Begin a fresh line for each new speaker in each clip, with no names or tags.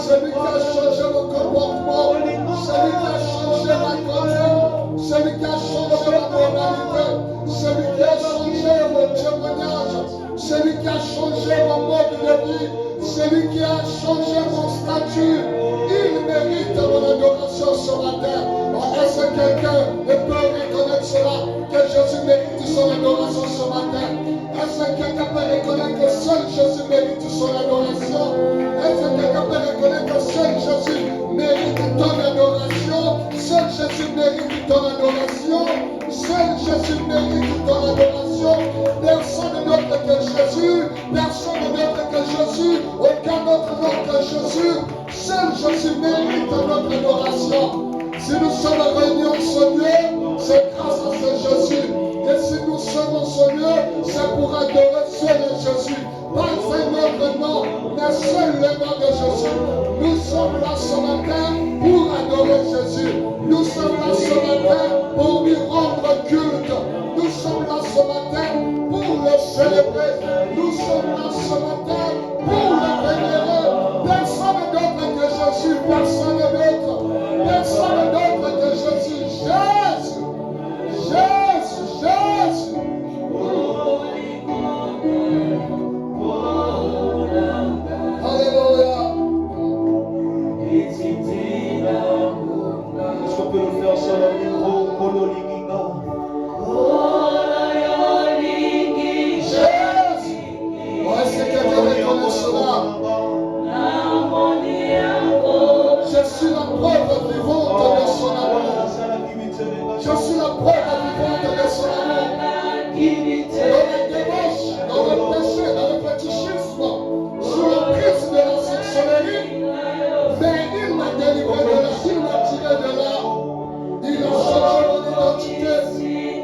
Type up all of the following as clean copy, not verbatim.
Celui qui a changé ma moralité, celui qui a changé celui qui a changé mon mode de vie, celui qui a changé mon statut. Il mérite mon adoration ce matin. Est-ce que quelqu'un peut reconnaître cela, que Jésus mérite son adoration ce matin? Est-ce que quelqu'un peut reconnaître que seul Jésus mérite son adoration? Est-ce que quelqu'un peut reconnaître que seul Jésus mérite ton adoration? Seul Jésus mérite ton adoration. Seul Jésus mérite ton adoration. Personne d'autre que Jésus. Personne d'autre que Jésus. Aucun autre nom que Jésus. Seul Jésus mérite notre adoration. Si nous sommes réunis en ce lieu, c'est grâce à ce Jésus. Et si nous sommes en ce lieu, c'est pour adorer seul Jésus. Pas un autre nom, mais seul le nom de Jésus. Nous sommes là ce matin pour adorer Jésus. Nous sommes là ce matin pour lui rendre culte. Nous sommes là ce matin pour le célébrer. Nous sommes là ce matin pour le vénérer. Personne d'autre que Jésus. Personne d'autre. Personne d'autre que Jésus. Jésus. Jésus. Jésus. Alléluia.
Est-ce qu'on peut le faire sur le micro?
Jésus. Est-ce que quelqu'un reconnaît cela? Je suis la preuve vivante de son amour. Je suis la preuve vivante de son amour. Dans les débauches, dans le péché, dans le fétichisme, sous l'emprise de la sexualité, mais il m'a délivré de là, il m'a tiré de là. Il a changé mon identité.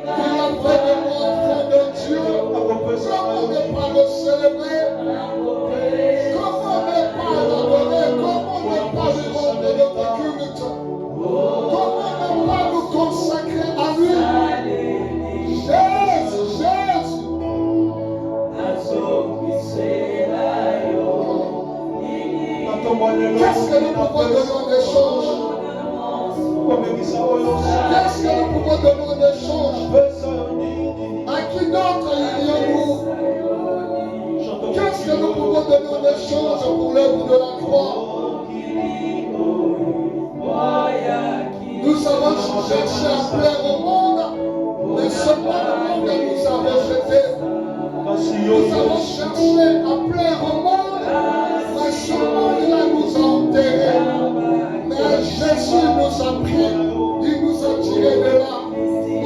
Il a fait de moi enfant de Dieu. Comment ne pas le célébrer? Comment ne pas l'adorer? Comment ne pas lui rendre notre culte? Comment ne pas nous consacrer à lui? Jésus, Jésus. Qu'est-ce que nous pouvons donner en échange? Qu'est-ce que nous pouvons donner en échange? À qui d'autre irions-nous? Qu'est-ce que nous pouvons donner en échange pour l'œuvre de la croix? Nous avons cherché à plaire au monde, mais seulement le monde nous a rejetés. Nous avons cherché à plaire au monde, mais seulement il nous a enterrés. Mais Jésus nous a pris, il nous a tirés de là.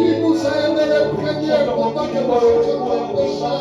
Il nous a aimés les premiers pendant que nous étions dans le péché.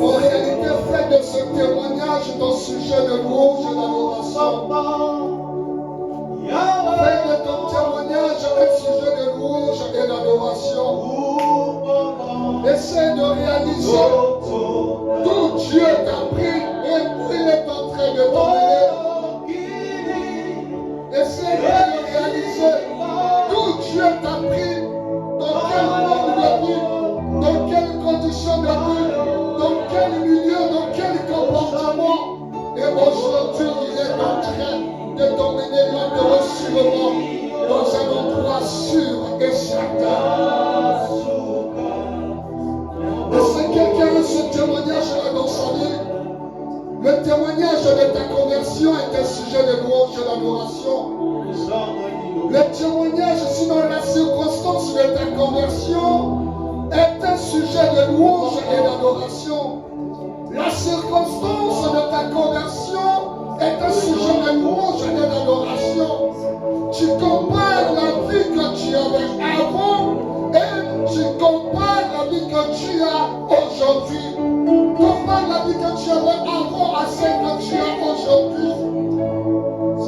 En réalité, fais de ce témoignage ton sujet de louange et d'adoration. éclata. Est-ce que quelqu'un a ce témoignage-là dans sa vie? Le témoignage de ta conversion est un sujet de louange et d'adoration. Le témoignage, sinon la circonstance de ta conversion, est un sujet de louange et d'adoration. La circonstance de ta conversion est un sujet de louange et d'adoration. Tu compares la vie que tu avais avant et tu compares la vie que tu as aujourd'hui. Compare la vie que tu avais avant à celle que tu as aujourd'hui.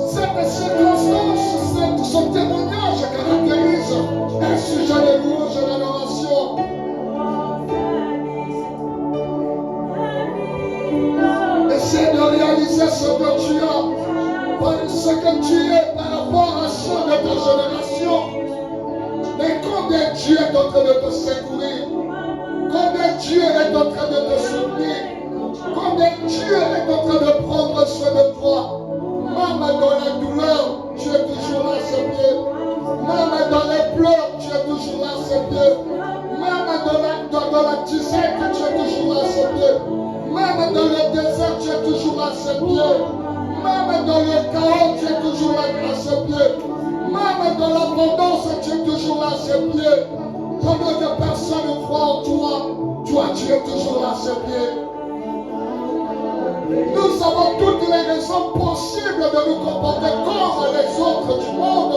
Cette circonstance, son témoignage caractérise un sujet de louange et d'adoration. Essaie de réaliser ce que tu as, ce que tu es par rapport à ceux de ta génération. Mais combien Dieu est en train de te secourir? Combien Dieu est en train de te soutenir? Combien Dieu est en train de prendre soin de toi? Même dans la douleur, tu es toujours là à ses pieds. Même dans les pleurs, tu es toujours là à ses pieds. Même dans la disette, tu es toujours là à ses pieds. Même dans le désert, tu es toujours là à ses pieds. Même dans le chaos, tu es toujours là à ses pieds. Même dans l'abondance, tu es toujours là à ses pieds. Pendant que personne ne croit en toi, tu es toujours là à ses pieds. Nous avons toutes les raisons possibles de nous comporter comme les autres du monde.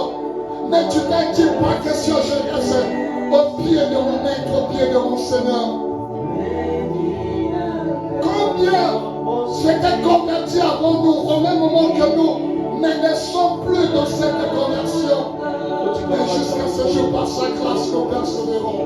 Mais tu t'es dit, pas question, je reste au pied de mon maître, au pied de mon Seigneur. Combien s'étaient convertis avant nous, au même moment que nous, mais ne sont plus dans cette conversion. Mais jusqu'à ce jour, par sa grâce, nous persévérons.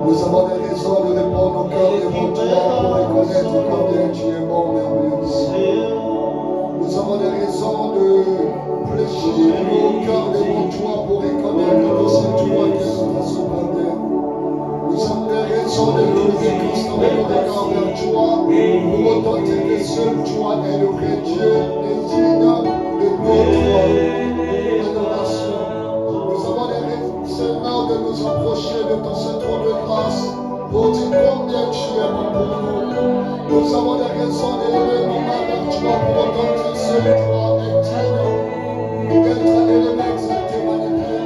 Nous avons des raisons de répondre au cœur devant toi pour reconnaître combien tu es bon, merveilleux. Nous avons des raisons de fléchir au cœur devant toi pour reconnaître que c'est toi qui nous as sauvés. Nous avons des seul toi est le vrai Dieu et digne de notre adoration. Nous avons les raisons, Seigneur, de nous approcher de ton trône de grâce pour dire combien tu es bon pour nous. Nous avons des raisons d'élever nos mains vers toi pour autant que seul toi est digne d'être élevé, exalté, magnifié.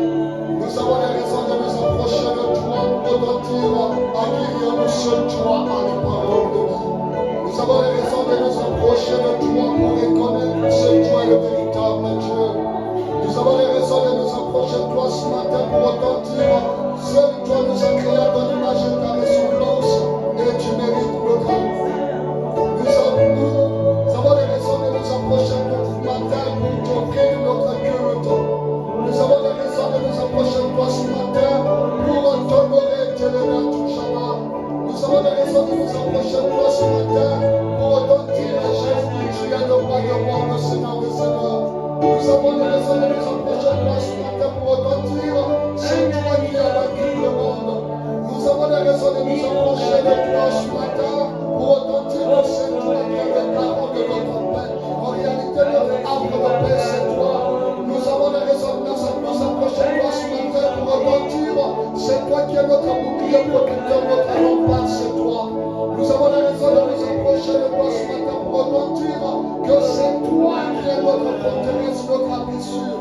Nous avons des raisons de nous approcher de toi pour autant dire accueillons-nous seul toi à les paroles de vie. Nous avons des raisons de nous approcher de toi pour reconnaître que seul toi est le véritable Dieu. Nous avons des raisons de nous approcher de toi ce matin pour autant dire seul toi nous as créé à ton image et ta ressemblance et tu mérites notre amour. Nous avons des raisons de nous approcher de ce matin pour t'offrir notre culte. Nous avons des raisons de nous approcher de toi ce matin pour t'honorer et t'élever à tout jamais. Nous avons des raisons de nous approcher de toi ce matin pour autant dire à Jésus, tu es le roi des rois, le Seigneur des seigneurs. Nous avons des raisons de nous approcher de toi ce matin pour autant dire, c'est toi qui as vaincu le monde. Nous avons des raisons de nous approcher de toi ce matin pour autant dire, c'est toi qui es le garant de notre paix. En réalité, notre arbre de paix, c'est toi. Nous avons des raisons de nous approcher de toi ce matin pour autant dire, c'est toi qui es notre bouclier protecteur, notre rempart, c'est toi. Nous avons des raisons de nous approcher de toi ce matin pour autant dire que c'est toi qui es notre forteresse, notre abri sûr.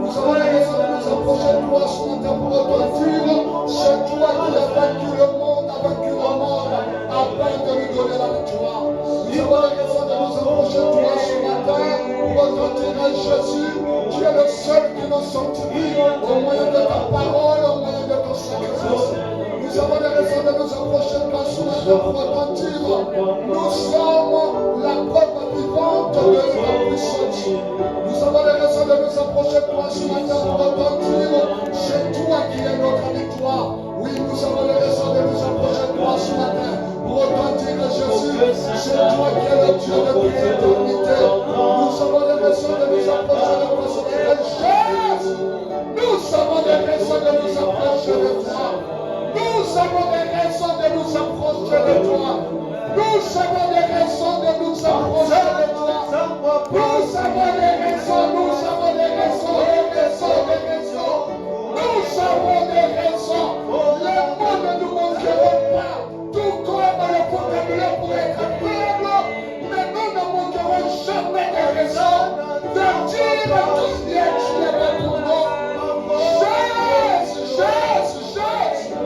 Nous avons des raisons de nous approcher de toi ce matin pour autant dire c'est toi qui as vaincu le monde, a vaincu la mort, afin de nous donner la victoire. Nous avons des raisons de nous approcher de toi ce matin pour autant dire à Jésus, tu es le seul qui nous sanctifie au moyen de ta parole, au moyen de ton sacrifice. Nous avons des raisons de nous approcher de toi ce matin pour autant dire nous sommes la preuve vivante de ta puissance. Nous avons des raisons de nous approcher de toi ce matin pour autant dire c'est toi qui es notre victoire. Oui, nous avons des raisons de nous approcher de toi ce matin pour autant dire Jésus, c'est toi qui es le Dieu de toute éternité. Nous avons des raisons de nous approcher de toi ce matin. Jésus, nous avons des raisons de nous approcher de toi. Nous avons des raisons de nous approcher de toi. Nous avons des raisons de nous approcher de toi. Nous avons des raisons, nous avons des raisons, des raisons, des raisons. Nous avons des raisons. Les mots ne nous manqueront pas. Tout comme le vocabulaire pour être faible, mais nous ne manquerons jamais des raisons de dire combien tu es bon pour nous. Jésus, Jésus, Jésus.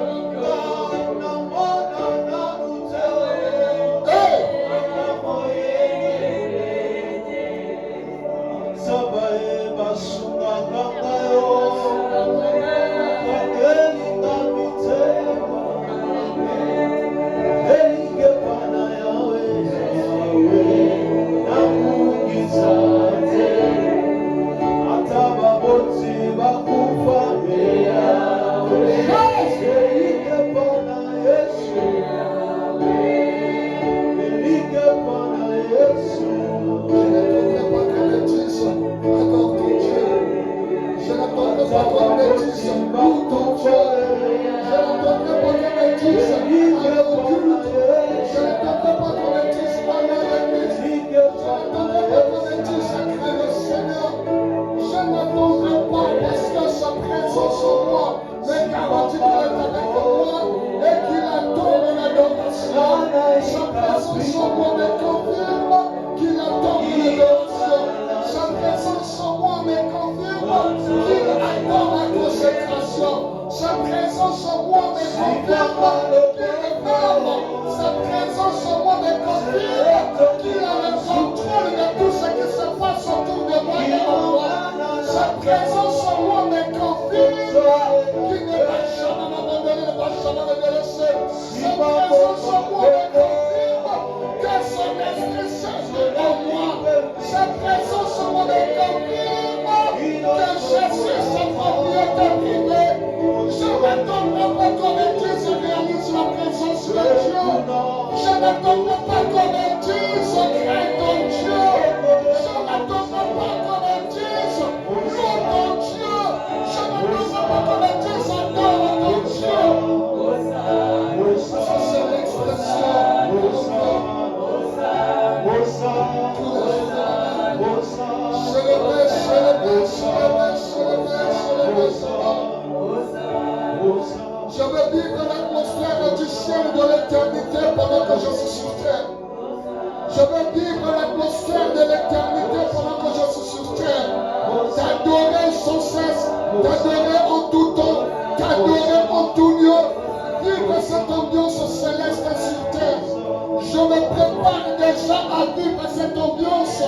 Ouça
Je veux vivre l'atmosphère du ciel de l'éternité pendant que je suis sur terre. Je veux vivre l'atmosphère de l'éternité pendant que je suis sur terre. T'adorer sans cesse, t'adorer en tout temps, t'adorer en tout lieu. Vivre cette ambiance céleste sur terre. Je me prépare déjà à vivre cette ambiance.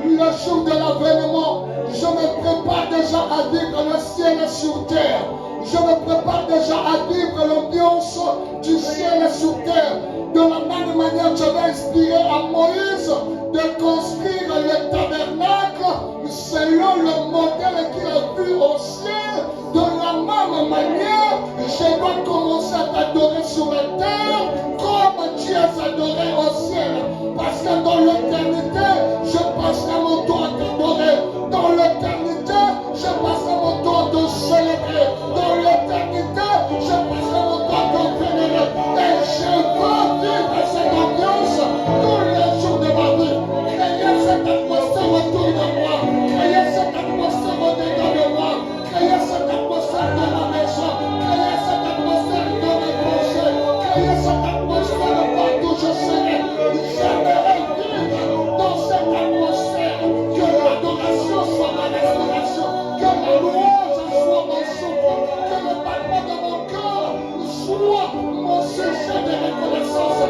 Le jour de l'avènement, je me prépare déjà à vivre le ciel sur terre. Je me prépare déjà à vivre l'ambiance du ciel sur terre. De la même manière, je vais inspirer à Moïse de construire le tabernacle selon le modèle qu'il a vu au ciel. De la même manière, je dois commencer à t'adorer sur la terre comme tu es adoré au ciel. Parce que dans l'éternité, je passerai mon temps à t'adorer. Dans l'éternité, je passerai mon temps à te célébrer. Dans l'éternité, je passerai mon temps à te vénérer. Et je veux vivre cette ambiance tous les jours de ma vie. Créer cette atmosphère autour de moi. Créer cette atmosphère au-dedans de moi. Créer cette atmosphère dans ma maison. Créer cette atmosphère dans mes pensées. Créer cette atmosphère partout je serai. J'aimerais vivre dans cette atmosphère. Que l'adoration soit ma respiration. Que la louange soit mon souffle. Que le battement de mon cœur soit mon sujet de reconnaissance.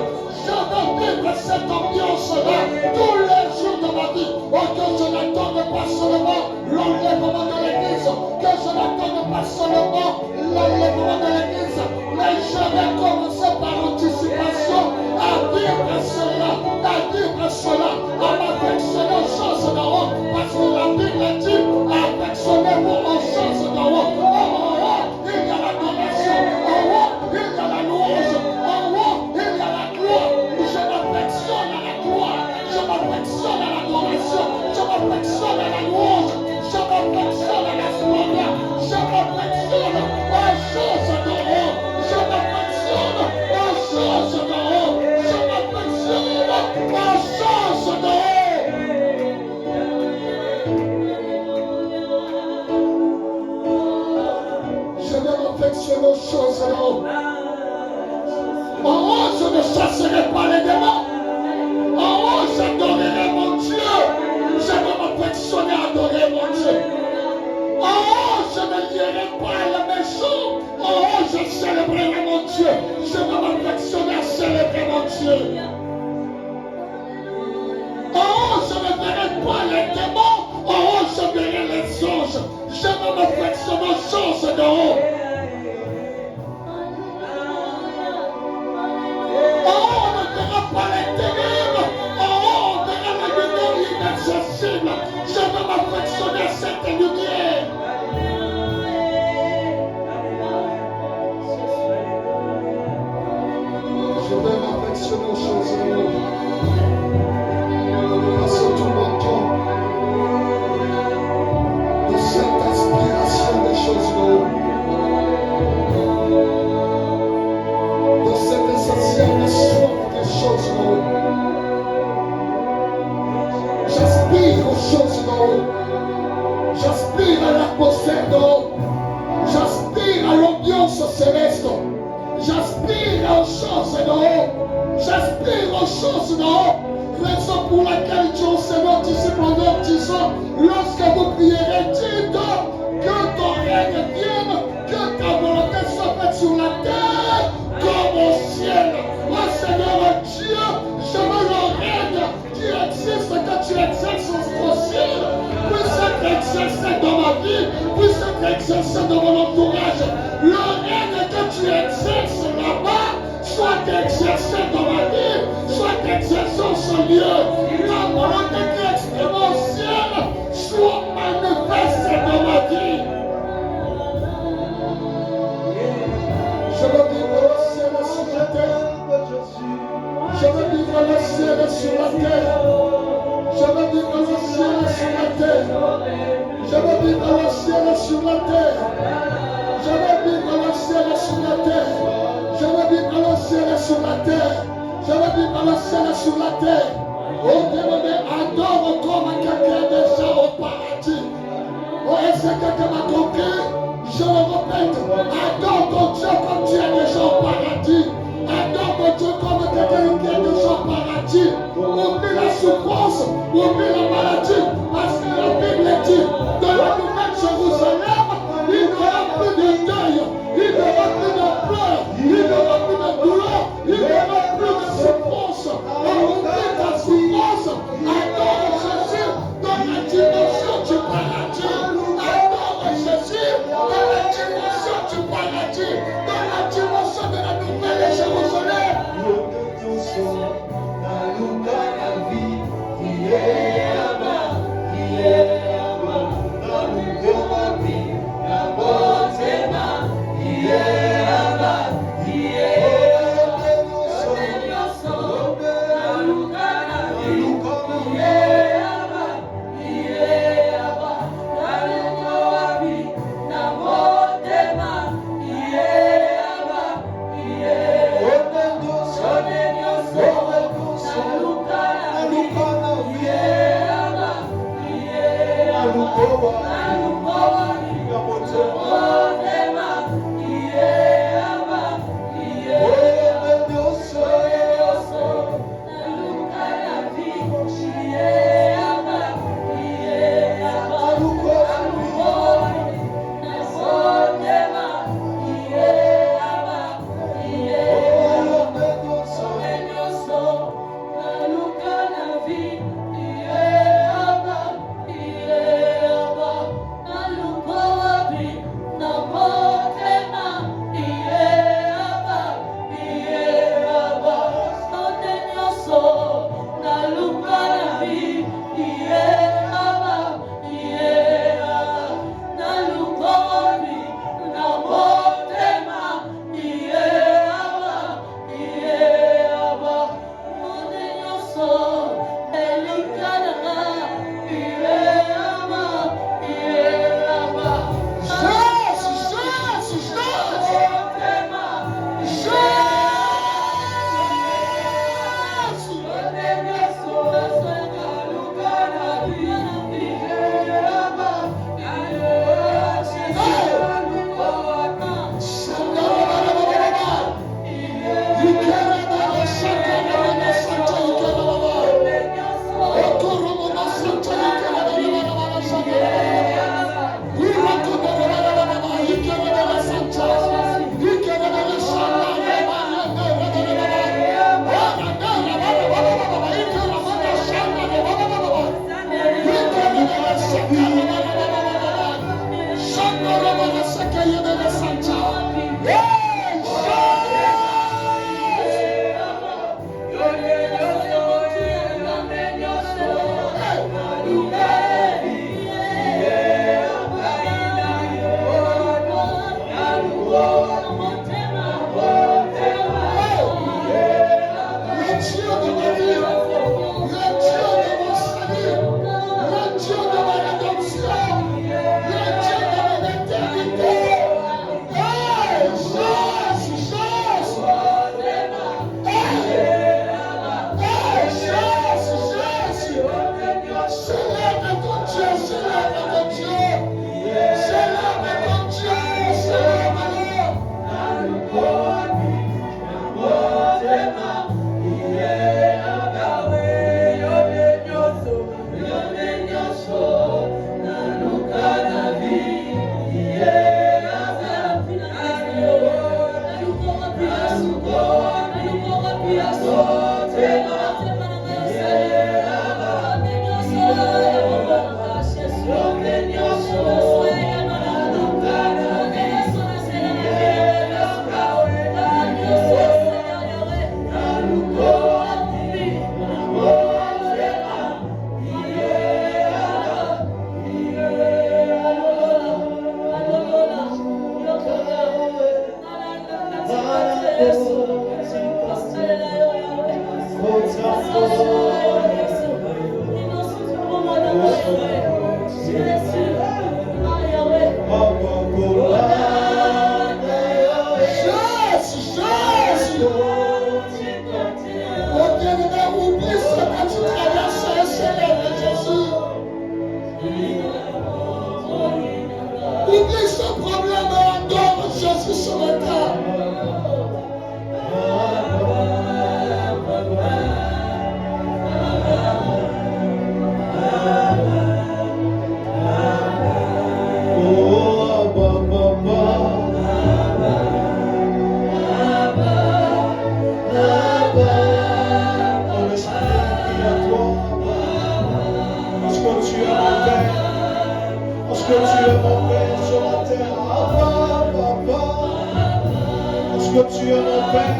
Je veux vivre cette ambiance-là tous les jours de ma vie. Oh, que je n'attende pas seulement l'enlèvement de l'église. Que je n'attende pas seulement l'enlèvement de l'église. Mais je vais commencer par anticipation à vivre cela, à m'affectionner aux choses d'en haut. Parce que la Bible dit, affectionnez-vous aux choses d'en haut. En haut, il y a l'adoration. En haut, il y a la louange. En haut, il y a la gloire. Je m'affectionne à la gloire. Je m'affectionne à l'adoration. Je m'affectionne à la louange. Je m'affectionne à la splendeur. Je m'affectionne aux choses d'en haut. Je m'affectionne aux choses d'en haut. Je m'affectionne aux choses d'en haut. Je vais m'affectionner aux choses d'en haut. En haut, je ne chasserai pas les démons. En haut, j'adorerai mon Dieu. Je vais m'affectionner à adorer mon Dieu. En haut, je ne lierai pas à la maison. En haut, je célébrerai mon Dieu. Je vais m'affectionner à célébrer mon Dieu. En haut, je ne verrai pas les démons. En haut, je verrai les anges. Je vais m'affectionner aux choses d'en haut. En haut, on ne verra pas les ténèbres. En haut, on verra la lumière inaccessible. Je vais m'affectionner à cette lumière. Je vais m'affectionner aux choses d'en haut. Parce que tout mon temps de cette aspiration des choses d'en haut. De cette essentielle soif des choses d'en haut. J'aspire aux choses d'en haut. J'aspire à l'atmosphère d'en haut. J'aspire à l'ambiance céleste. J'aspire aux choses d'en haut. J'aspire aux choses d'en haut. Raison pour laquelle Dieu enseigne aux disciples en disant, lorsque vous prierez, dites que ton règne vienne, que ta volonté soit faite sur la terre comme au ciel. Oh Seigneur Dieu, je veux le règne qui existe, que tu exerces au ciel, puisse être exercé dans ma vie, puisse être exercé dans mon entourage. Le règne que tu exerces là-bas soit exercé dans ma vie, soit exercé en ce lieu. Ta volonté qui est exprimée au ciel soit manifestée dans ma vie. Je veux vivre le ciel sur la terre. Je veux vivre le ciel sur la terre. Je veux vivre le ciel sur la terre. Je veux vivre le ciel sur la terre. Je veux vivre le ciel sur la terre. Je veux vivre le ciel sur la terre. Je veux vivre le ciel sur la terre. Oh bien-aimé, adore comme quelqu'un déjà au paradis. Oh, est-ce que quelqu'un m'a compris? Je le répète, adore ton Dieu comme tu es déjà au paradis. Adore ton Dieu comme quelqu'un qui est déjà au paradis. Oublie la souffrance, oublie la maladie, parce que la Bible dit, dans la nouvelle Jérusalem, il n'y aura plus de deuil, il n'y aura plus de pleurs, il n'y aura plus de douleur, il n'y aura plus de souffrance. Oublie ta souffrance, adore Jésus dans la dimension du paradis. Adore Jésus dans la dimension du paradis, dans la dimension de la nouvelle Jérusalem. Oublie ce problème et adore Jésus ce matin.
Que tu es mon Père sur la terre, Abba, Papa. Parce que tu es mon Père,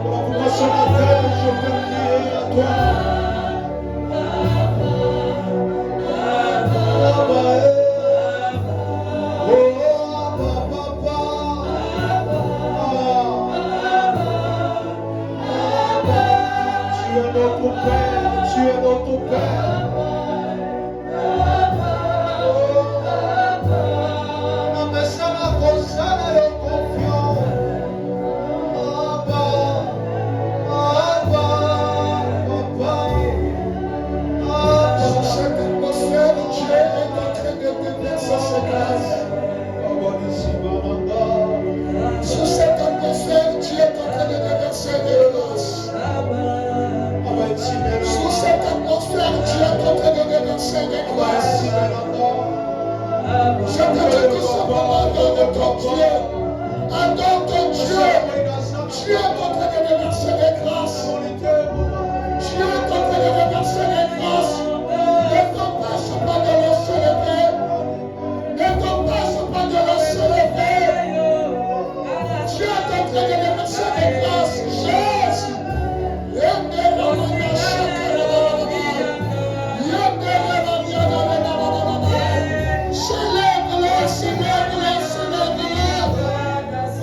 voilà pourquoi ce matin je peux crier à toi. Abba, oh Abba, Papa. Tu es notre Père, tu es notre Père.
Sous cette atmosphère, Dieu est en train de déverser des grâces. Sous cette atmosphère, Dieu est en train de déverser des grâces. Je te dis tout simplement, adore ton Dieu. Adore ton Dieu. Dieu est en train de déverser des grâces. Dieu est en train de déverser des grâces. Ne t'empêche pas de le célébrer. Ne t'empêche pas de le célébrer. Dieu est en train de déverser des grâces. Jésus. Célèbre-le, célèbre-le, célèbre-le.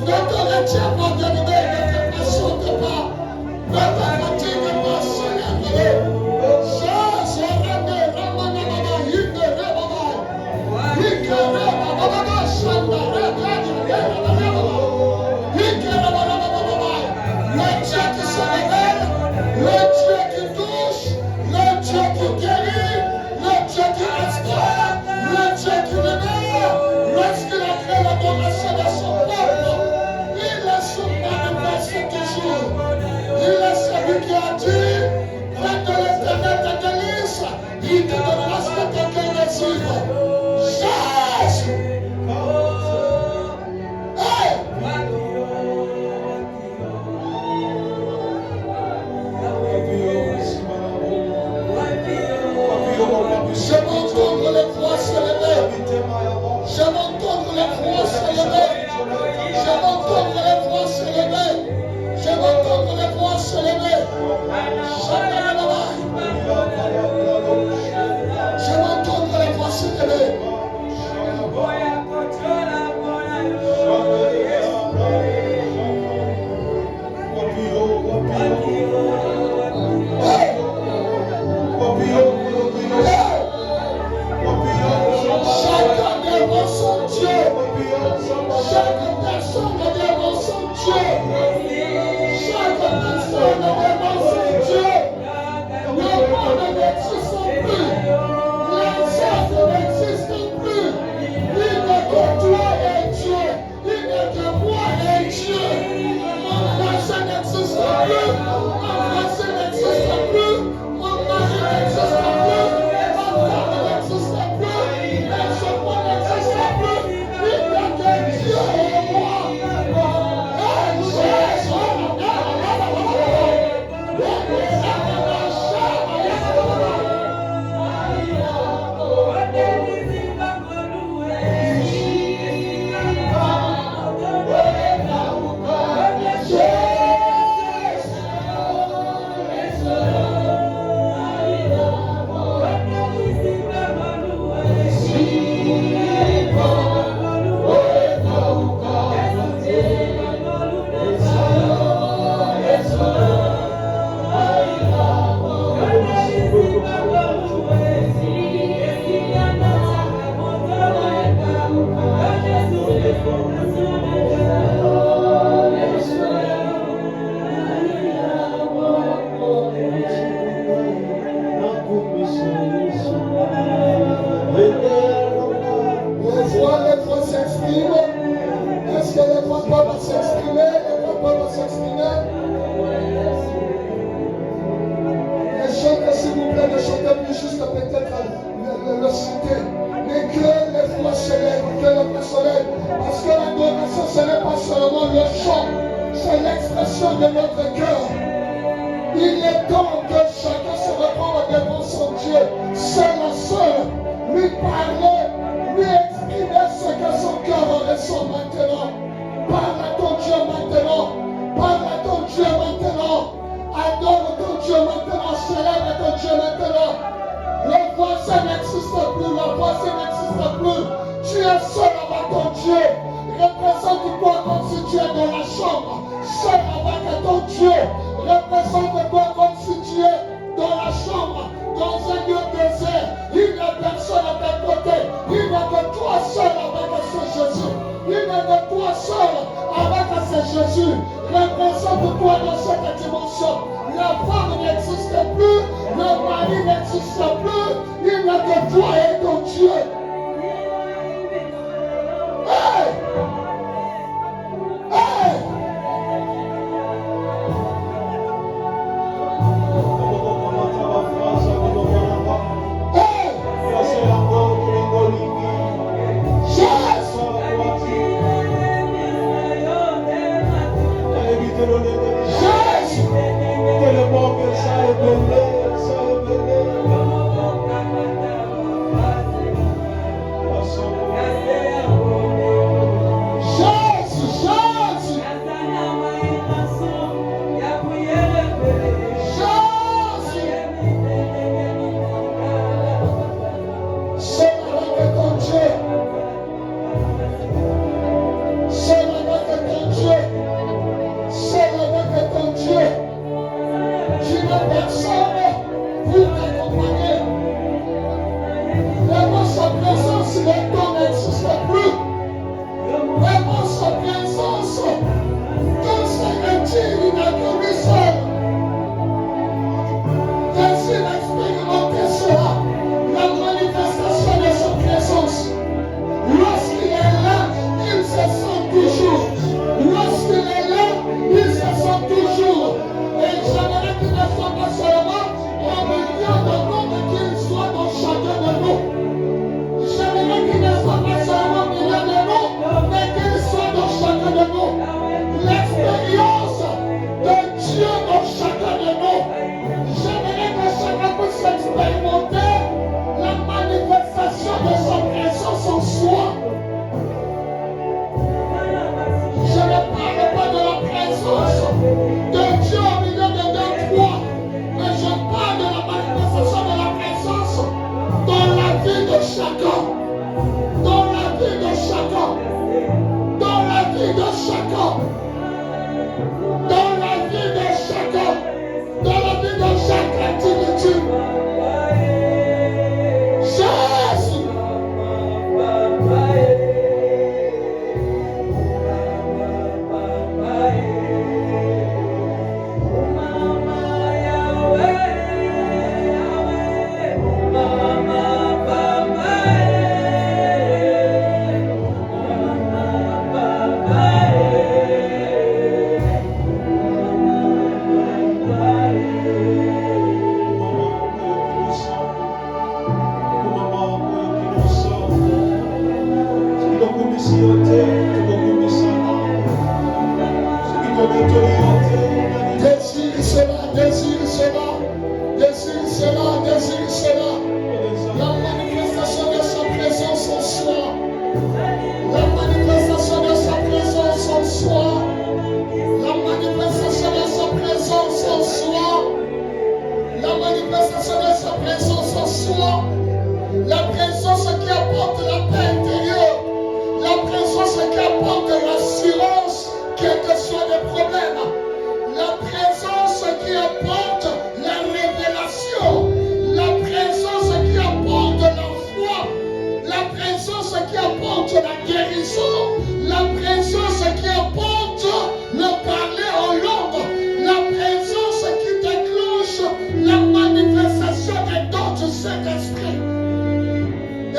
Ne te retiens pas de lui, ne te patiente pas. Ne te fatigue pas, célèbre-le. Jésus, le Dieu qui se révèle, le Dieu qui touche, le Dieu qui guérit, le Dieu qui restaure, le Dieu qui libère. Lorsqu'il a créé l'adoration de son peuple, il est son manifeste toujours. Il est celui qui a dit, faites de l'éternel ta délice, il te donnera ce que ton cœur désire. Jésus! Hey! Je m'entends les croix se lever. Je m'entends les croix se lever. Je m'entends les croix se lever. Je m'entends les croix se lever. Je m'entends les croix se lever. Chacun devant son Dieu. Chaque personne devant son Dieu. Chaque personne devant son Dieu. Le monde n'existe plus. Les autres n'existent plus. Il n'est que toi et Dieu. Il n'est que moi et Dieu. Mon voisin n'existe plus. Mon voisin n'existe plus. Mon mari n'existe plus. Ma femme n'existe plus. Mes enfants n'existent plus. Il n'est que Dieu et moi. Hey, Jésus! les voix s'expriment? Est-ce que les voix peuvent s'exprimer? Les voix peuvent s'exprimer? Et chantez s'il vous plaît, ne chantez plus juste peut-être le citer. Mais que les voix se lèvent, que les voix se lèvent. Parce que l'adoration, ce n'est pas seulement le chant, c'est l'expression de notre cœur. Il est temps que chacun se reprenne devant son Dieu, seul à seul, lui parler, lui exprimer ce que son cœur ressent maintenant. Parle à ton Dieu maintenant, parle à ton Dieu maintenant, adore ton Dieu maintenant, célèbre ton Dieu maintenant. Le voisin n'existe plus, la voisine n'existe plus. Tu es seul avec ton Dieu. Représente-toi comme si tu es dans la chambre, seul avec ton Dieu. Représente-toi comme si tu es dans la chambre, dans un lieu désert. Il n'y a personne à tes côtés. Il n'est que toi seul avec ce Jésus. Il n'est que toi seul avec ce Jésus. Représente-toi dans cette dimension. La femme n'existe plus, le mari n'existe plus. Il n'est que toi et ton Dieu. Hey! Hey!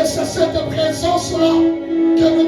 C'est cette présence-là que nous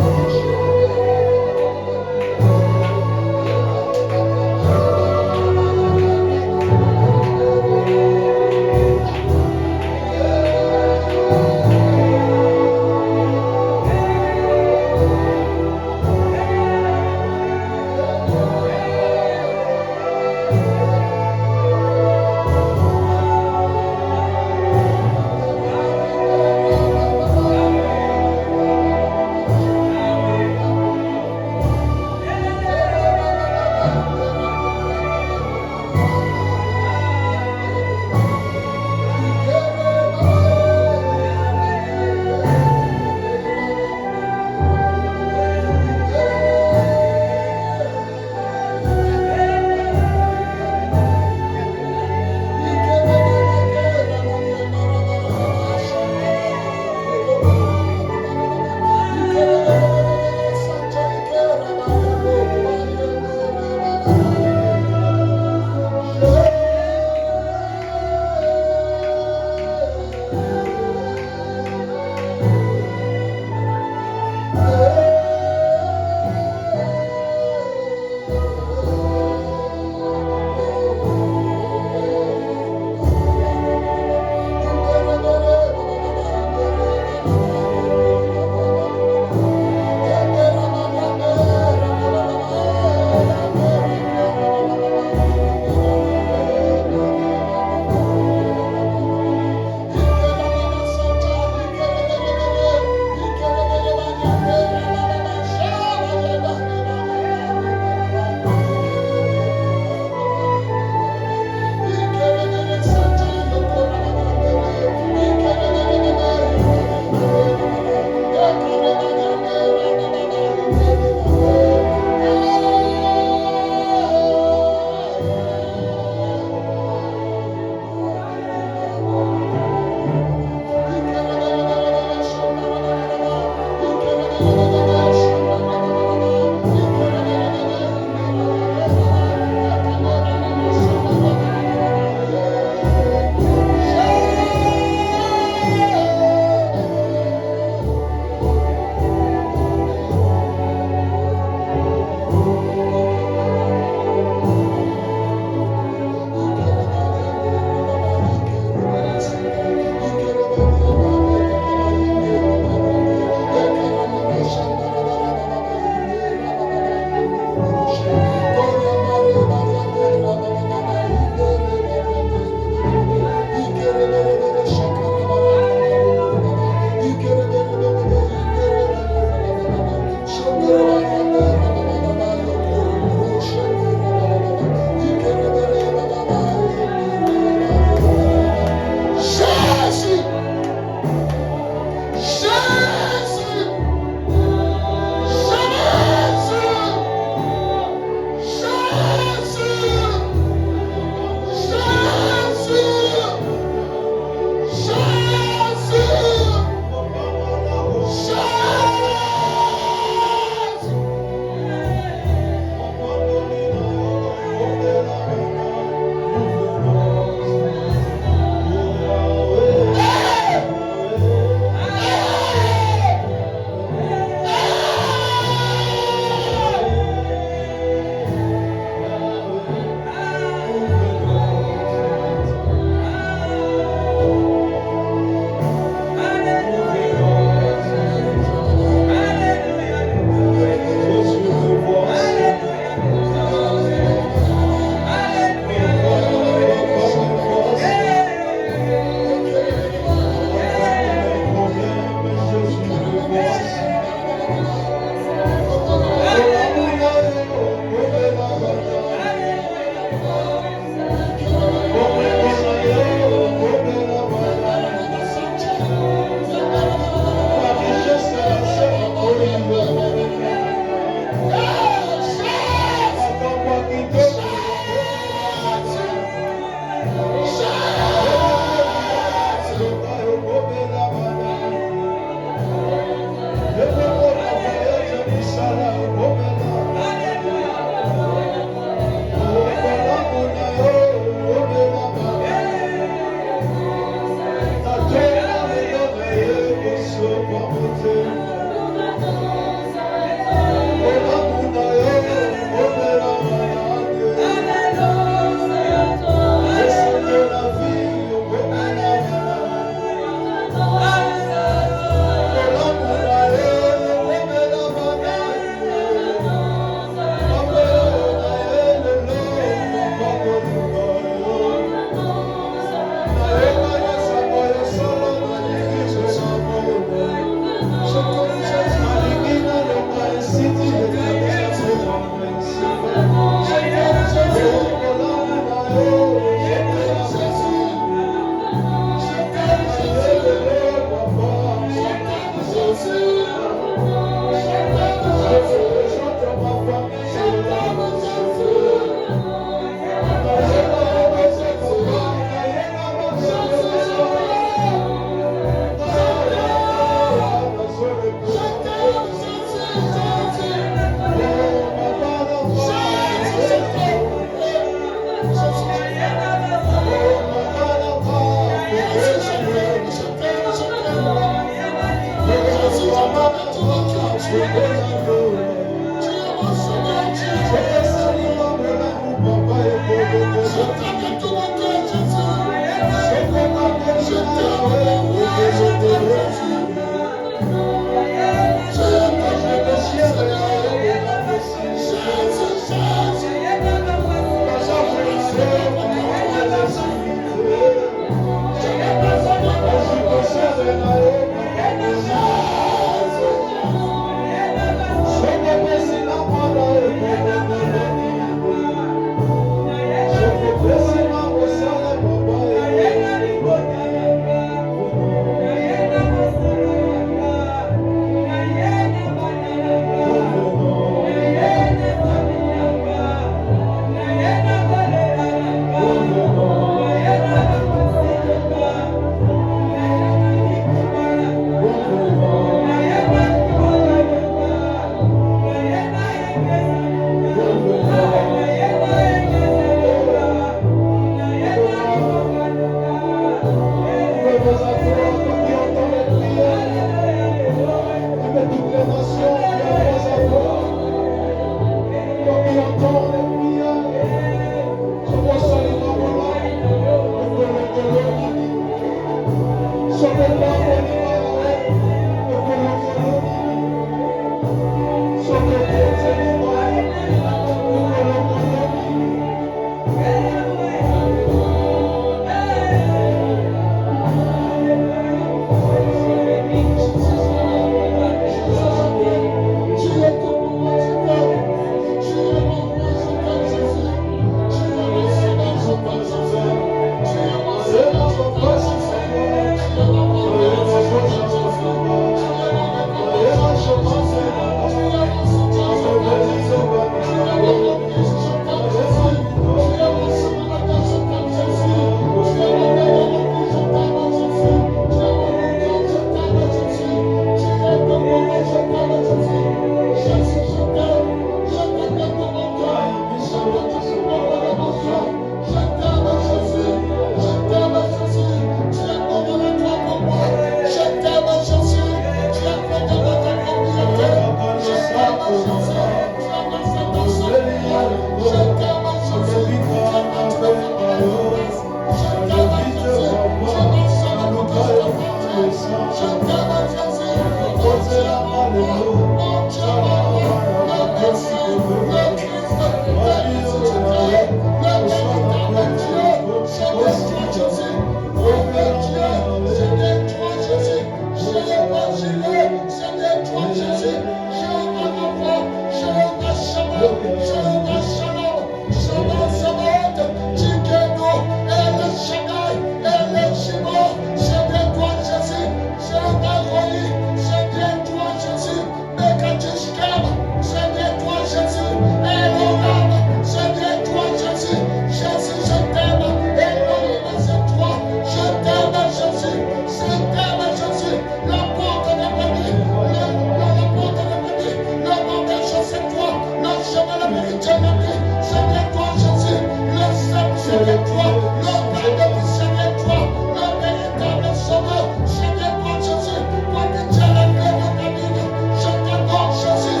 Dieu l'a dit, c'est toi Jésus, le Saint, c'est toi, le Père de c'est toi, le véritable Sauveur, c'est toi Jésus, toi qui tiens la clé de David, je t'adore Jésus,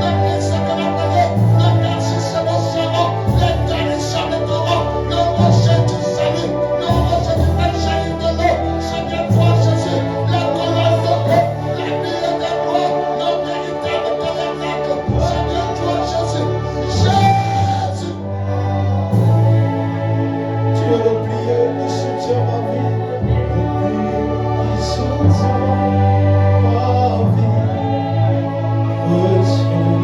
le blessé de la terre, le merci c'est mon salut, l'éternel jamais t'aura, le rocher du salut, le rocher du péché de l'eau, c'est toi Jésus, la colonne de paix, la ville de gloire, le véritable tabernacle, c'est toi Jésus, Jésus.
Tu es le plié qui soutient ma vie, le plié qui soutient ma vie. Précieux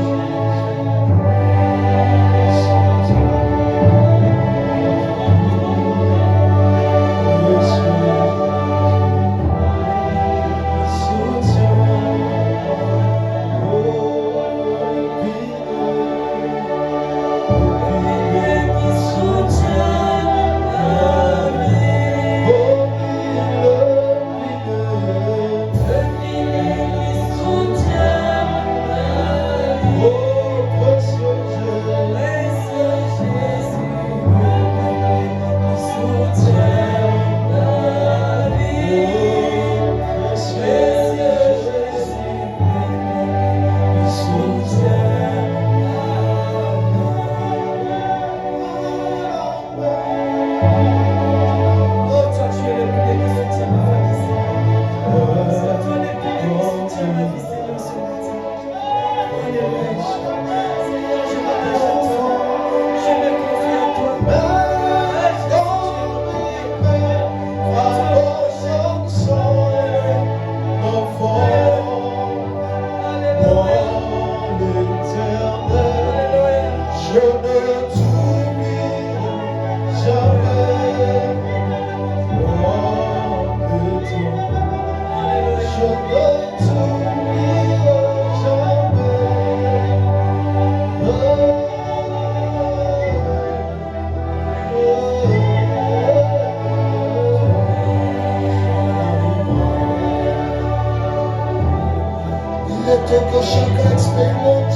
Il est temps que chacun expérimente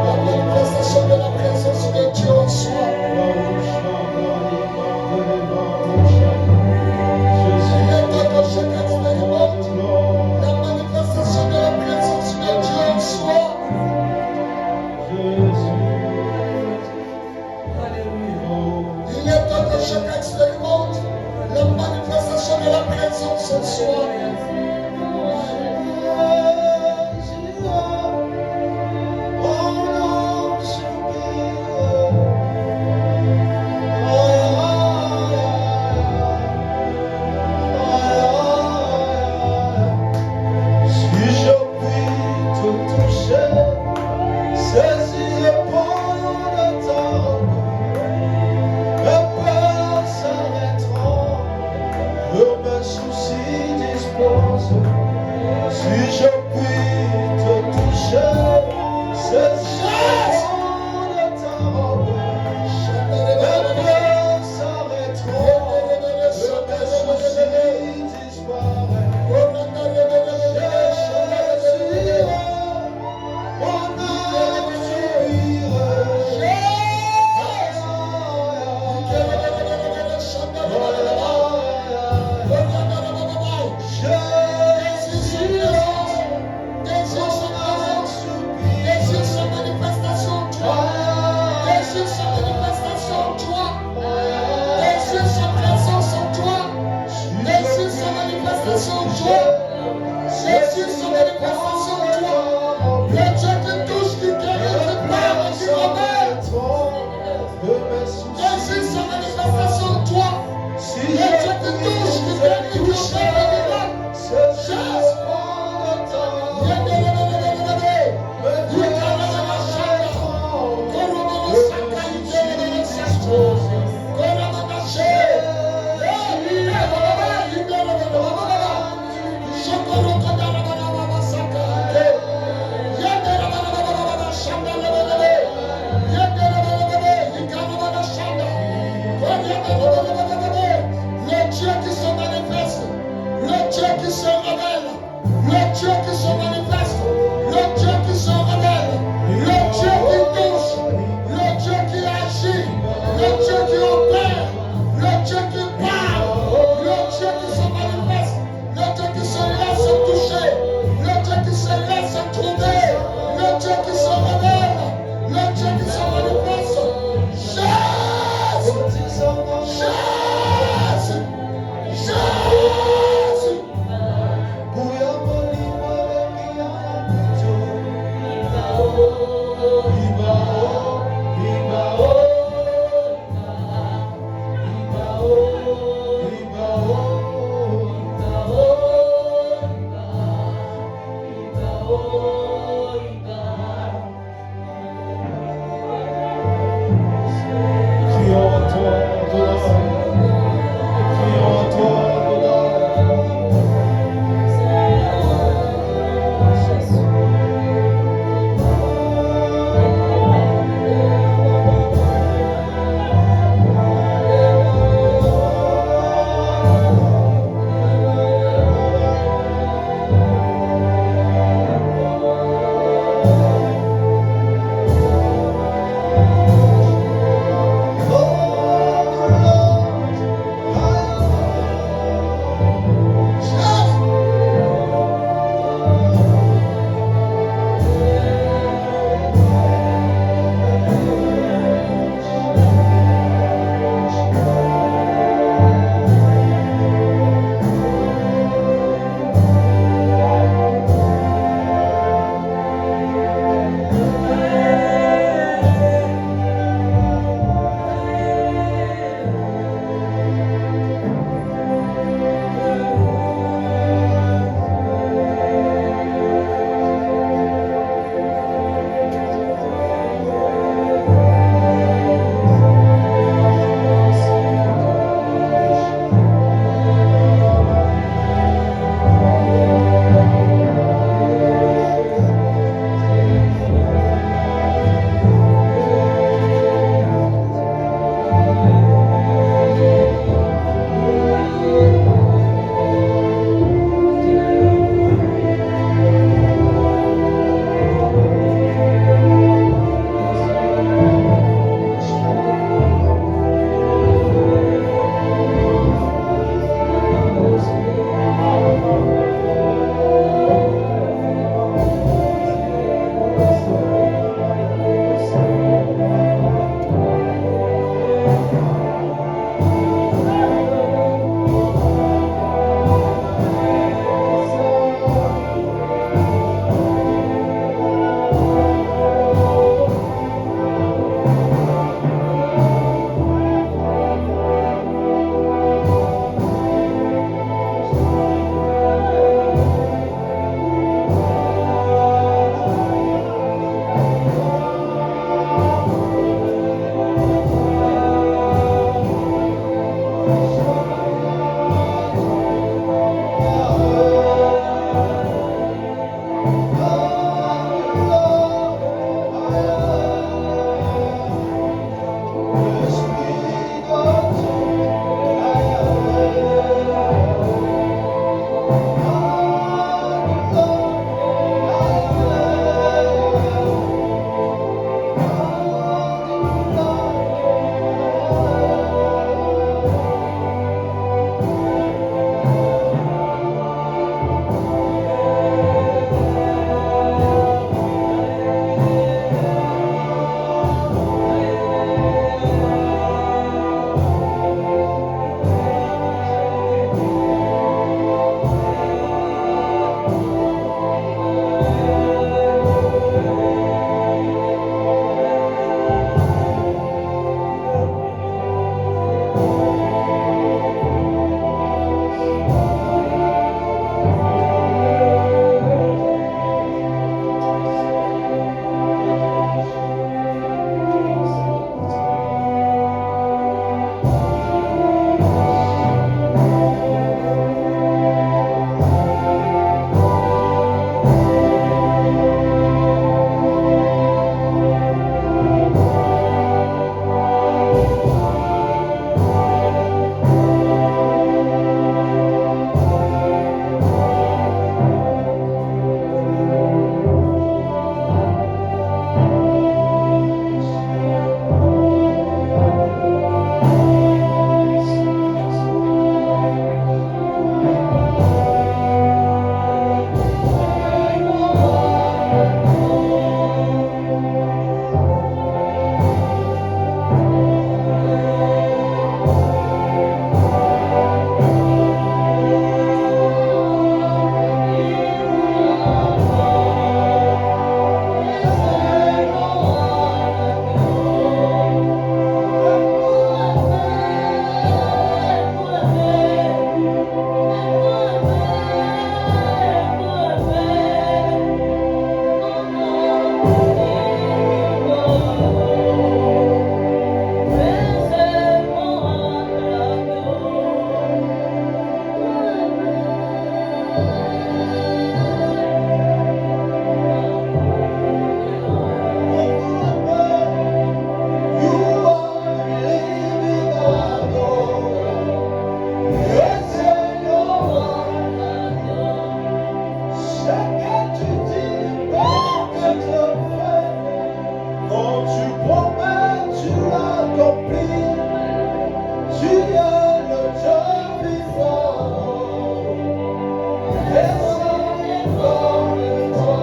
la manifestation de la présence de Dieu en soi. Il est temps que chacun expérimente la manifestation de la présence de Dieu en soi. Il est temps que chacun expérimente la manifestation de la présence en soi.
tu promets, tu accomplis. Tu es le Dieu vivant. Personne n'est comme toi.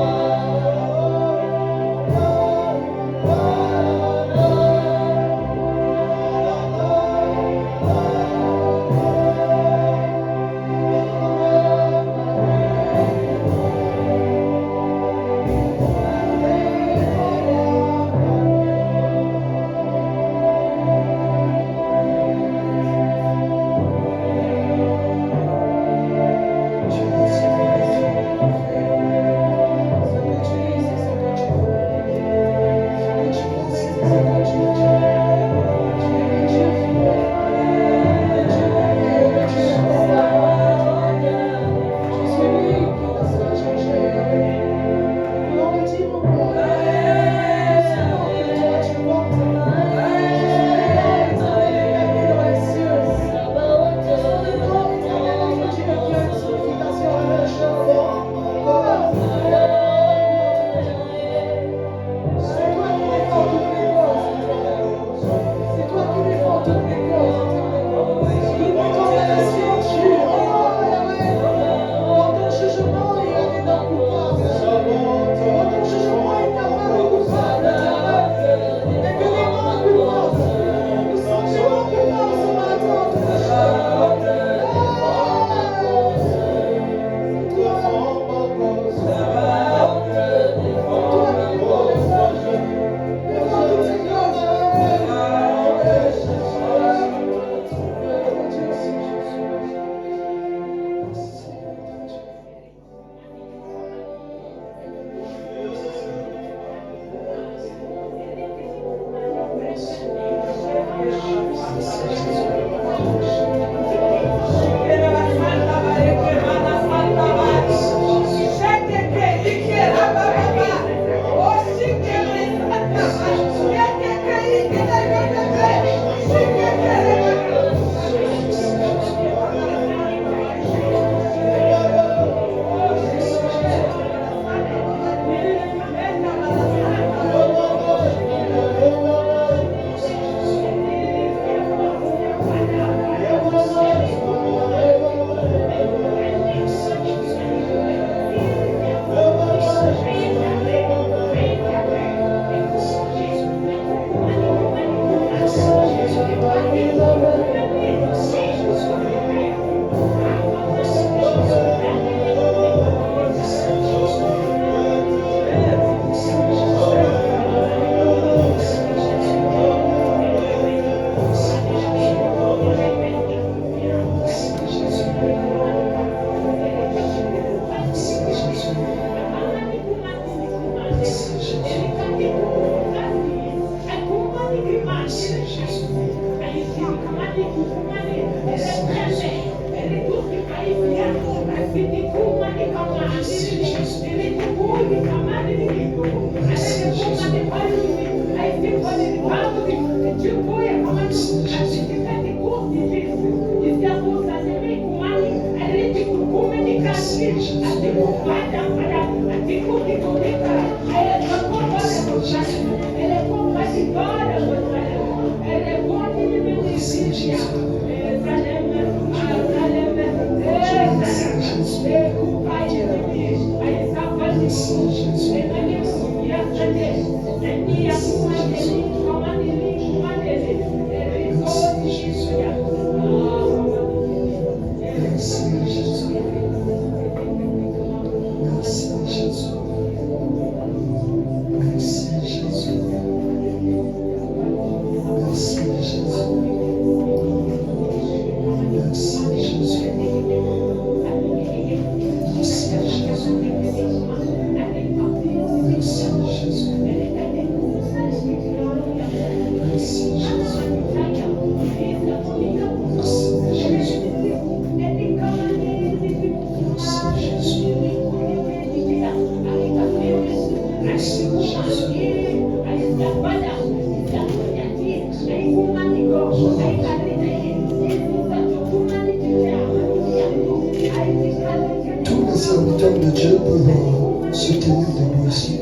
Tous les serviteurs de Dieu peuvent se tenir debout ici.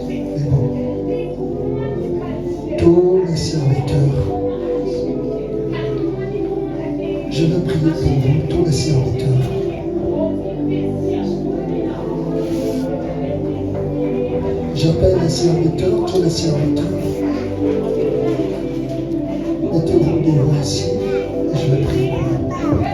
tous les serviteurs. Je veux prier pour vous, tous les serviteurs. J'appelle les serviteurs, tous les serviteurs. Mettez-vous devant ici et je vais prier pour vous.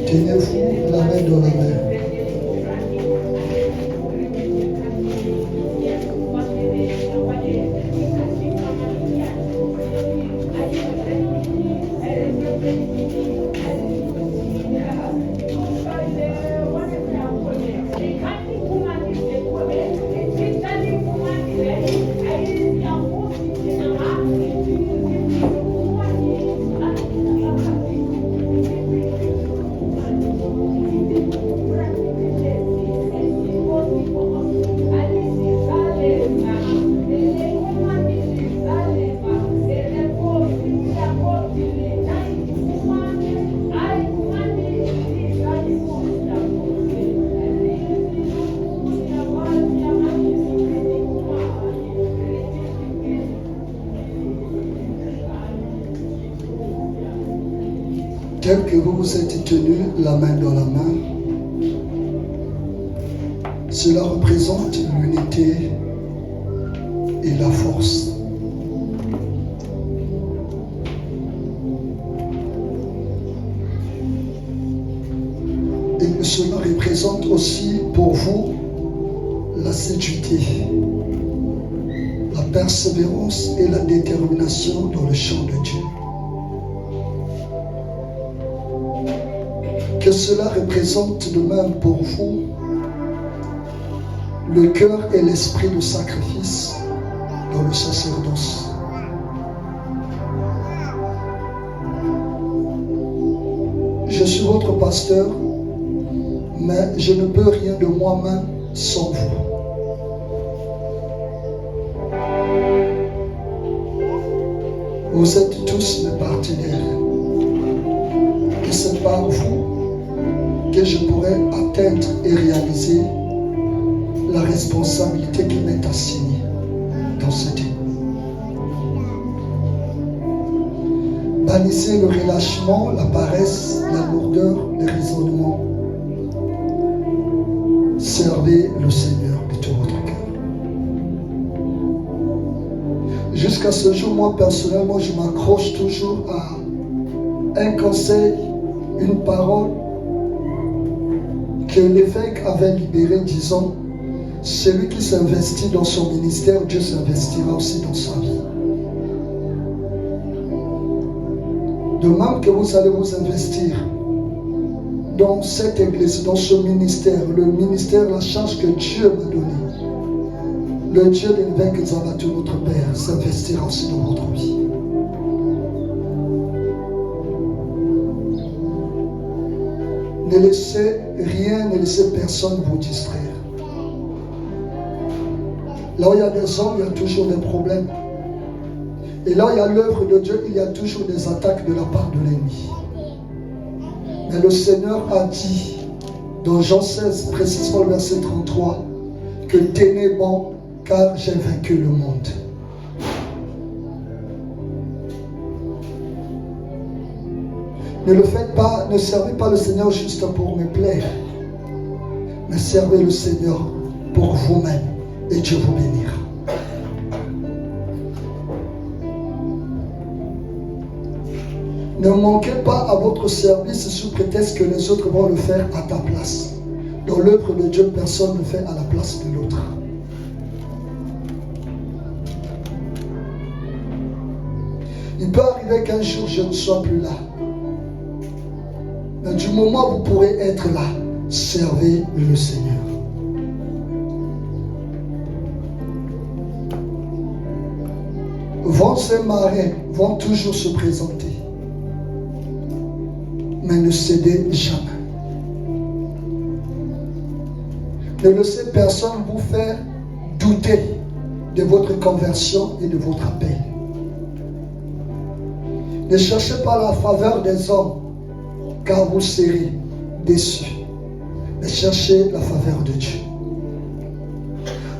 Tenez-vous la main dans la main. Tel que vous vous êtes tenus la main dans la main, cela représente l'unité et la force. Et cela représente aussi pour vous l'assiduité, la persévérance et la détermination dans le champ de Dieu. Que cela représente de même pour vous le cœur et l'esprit de sacrifice dans le sacerdoce. Je suis votre pasteur, mais je ne peux rien de moi-même sans vous. Vous êtes tous mes partenaires. Et c'est par vous que je pourrai atteindre et réaliser la responsabilité qui m'est assignée dans cette vie. Bannissez le relâchement, la paresse, la lourdeur, le raisonnement. Servez le Seigneur de tout votre cœur. Jusqu'à ce jour, moi personnellement, je m'accroche toujours à un conseil, une parole que l'évêque avait libérée, disant: celui qui s'investit dans son ministère, Dieu s'investira aussi dans sa vie. De même que vous allez vous investir dans cette église, dans ce ministère, le ministère, la charge que Dieu m'a donnée, le Dieu de l'évêque Zabatou, notre Père, s'investira aussi dans votre vie. Ne laissez rien, ne laissez personne vous distraire. Là où il y a des hommes, il y a toujours des problèmes. Et là où il y a l'œuvre de Dieu, il y a toujours des attaques de la part de l'ennemi. Mais le Seigneur a dit, dans Jean 16, précisément le verset 33, que tenez bon, car j'ai vaincu le monde. Ne le faites pas, ne servez pas le Seigneur juste pour me plaire, mais servez le Seigneur pour vous-même et Dieu vous bénira. Ne manquez pas à votre service sous prétexte que les autres vont le faire à ta place. Dans l'œuvre de Dieu, personne ne fait à la place de l'autre. Il peut arriver qu'un jour je ne sois plus là. Mais du moment où vous pourrez être là, servez le Seigneur. Vents et marées vont toujours se présenter. Mais ne cédez jamais. Ne laissez personne vous faire douter de votre conversion et de votre appel.
Ne cherchez pas la faveur des hommes, car vous serez déçus. Mais cherchez la faveur de Dieu.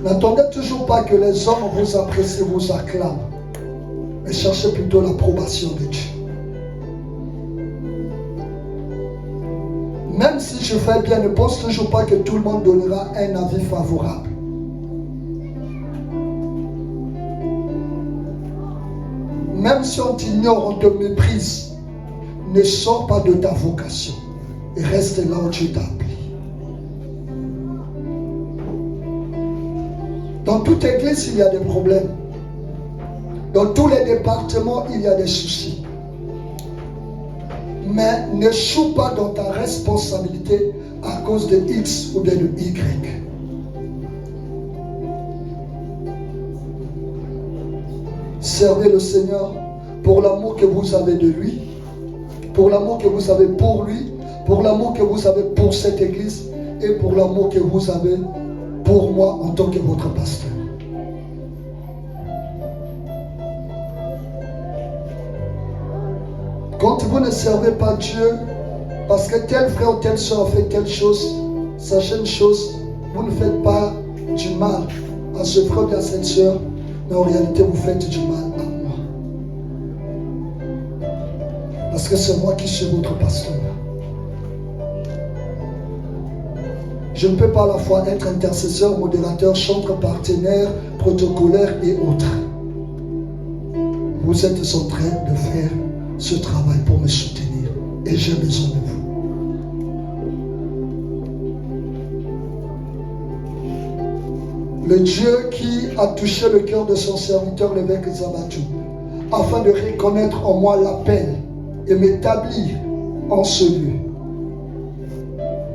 N'attendez toujours pas que les hommes vous apprécient, vous acclament. Mais cherchez plutôt l'approbation de Dieu. Même si je fais bien, ne pense toujours pas que tout le monde donnera un avis favorable. Même si on t'ignore, on te méprise, ne sors pas de ta vocation et reste là où Dieu t'a appelé. Dans toute église, il y a des problèmes. Dans tous les départements, il y a des soucis. Mais ne choue pas dans ta responsabilité à cause de X ou de Y. Servez le Seigneur pour l'amour que vous avez de lui, pour l'amour que vous avez pour lui, pour l'amour que vous avez pour cette église et pour l'amour que vous avez pour moi en tant que votre pasteur. Quand vous ne servez pas Dieu parce que tel frère ou telle soeur a fait telle chose, sachez une chose, vous ne faites pas du mal à ce frère ou à cette soeur, mais en réalité vous faites du mal à moi. Parce que c'est moi qui suis votre pasteur. Je ne peux pas à la fois être intercesseur, modérateur, chanteur, partenaire, protocolaire et autres. Vous êtes en train de faire ce travail pour me soutenir et j'ai besoin de vous. Le Dieu qui a touché le cœur de son serviteur l'évêque Zabatou afin de reconnaître en moi l'appel et m'établir en ce lieu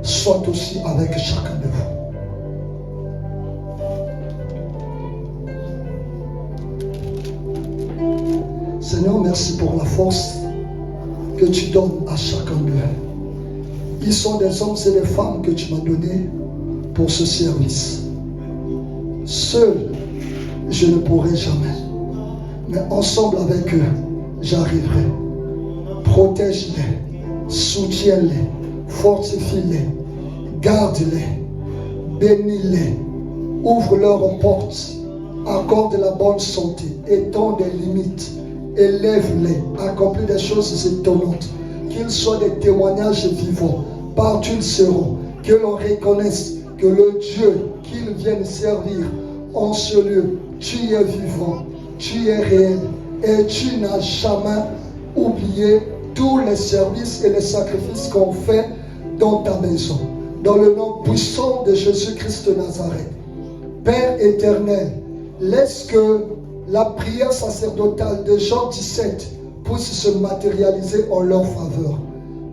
soit aussi avec chacun de vous. Seigneur, merci pour la force que tu donnes à chacun d'eux. Ils sont des hommes et des femmes que tu m'as donnés pour ce service. Seul, je ne pourrai jamais. Mais ensemble avec eux, j'arriverai. Protège-les, soutiens-les, fortifie-les, garde-les, bénis-les, ouvre leurs portes, accorde la bonne santé, étends des limites, élève-les, accomplis des choses étonnantes, qu'ils soient des témoignages vivants, partout ils seront, que l'on reconnaisse que le Dieu qu'ils viennent servir en ce lieu, tu es vivant, tu es réel et tu n'as jamais oublié tous les services et les sacrifices qu'on fait dans ta maison. Dans le nom puissant de Jésus-Christ de Nazareth. Père éternel, laisse que la prière sacerdotale de Jean 17 puisse se matérialiser en leur faveur.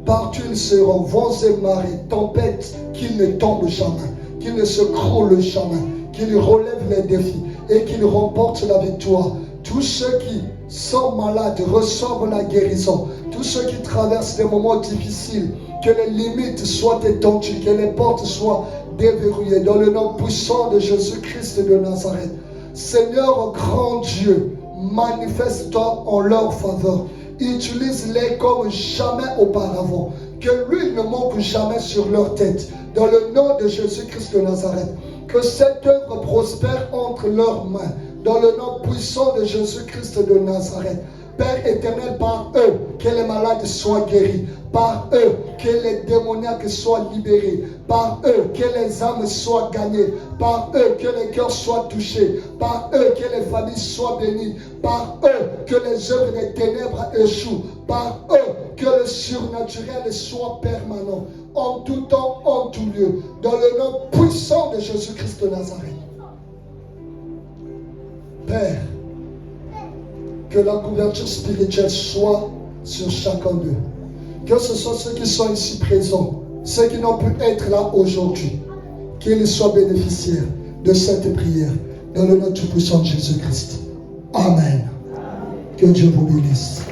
Partout ils seront, vents et marées, tempêtes, qu'ils ne tombent jamais, qu'ils ne se croulent jamais, qu'ils relèvent les défis et qu'ils remportent la victoire. Tous ceux qui sont malades reçoivent la guérison. Tous ceux qui traversent des moments difficiles, que les limites soient étendues, que les portes soient déverrouillées. Dans le nom puissant de Jésus-Christ de Nazareth. Seigneur grand Dieu, manifeste-toi en leur faveur. Utilise-les comme jamais auparavant. Que l'huile ne manque jamais sur leur tête. Dans le nom de Jésus-Christ de Nazareth. Que cette œuvre prospère entre leurs mains. Dans le nom puissant de Jésus-Christ de Nazareth. Père éternel, par eux, que les malades soient guéris. Par eux, que les démoniaques soient libérés. Par eux, que les âmes soient gagnées. Par eux, que les cœurs soient touchés. Par eux, que les familles soient bénies. Par eux, que les œuvres des ténèbres échouent. Par eux, que le surnaturel soit permanent. En tout temps, en tout lieu. Dans le nom puissant de Jésus-Christ de Nazareth. Père, que la couverture spirituelle soit sur chacun d'eux. Que ce soit ceux qui sont ici présents, ceux qui n'ont pu être là aujourd'hui, qu'ils soient bénéficiaires de cette prière dans le nom tout puissant de Jésus-Christ. Amen. Que Dieu vous bénisse.